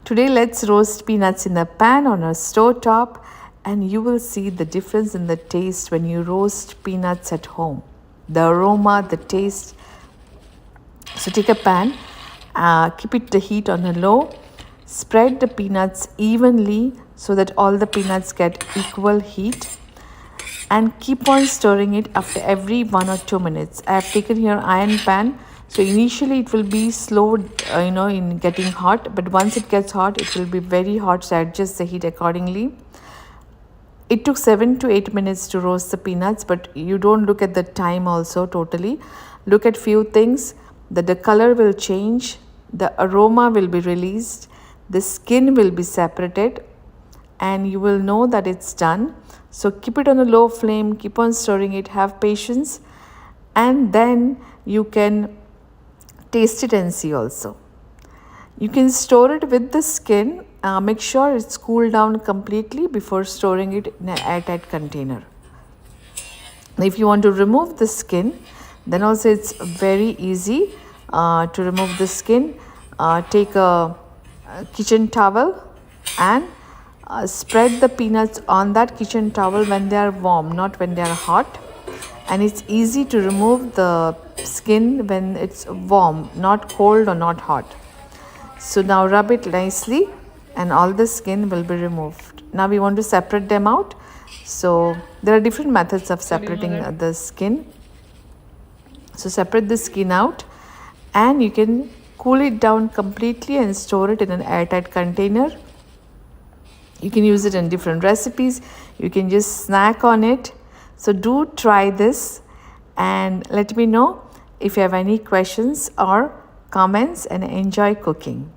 Today let's roast peanuts in a pan on a stove top, and you will see the difference in the taste when you roast peanuts at home. The aroma, the taste. So take a pan, keep it the heat on a low, spread the peanuts evenly so that all the peanuts get equal heat, and keep on stirring it after every 1 or 2 minutes. I have taken here iron pan, so initially it will be slow in getting hot, but once it gets hot it will be very hot, so adjust the heat accordingly. It took 7 to 8 minutes to roast the peanuts, but you don't look at the time also totally. Look at few things, that the color will change, the aroma will be released, the skin will be separated, and you will know that it's done. So keep it on a low flame, keep on stirring it, have patience, and then you can taste it and see also. You can store it with the skin. Make sure it's cooled down completely before storing it in an airtight container. If you want to remove the skin, then also it's very easy to remove the skin. Take a kitchen towel and spread the peanuts on that kitchen towel when they are warm, not when they are hot. And it's easy to remove the skin when it's warm, not cold or not hot. So now rub it nicely and all the skin will be removed. Now we want to separate them out. So there are different methods of separating the skin. So separate the skin out, and you can cool it down completely and store it in an airtight container. You can use it in different recipes. You can just snack on it. So do try this and let me know if you have any questions or comments, and enjoy cooking.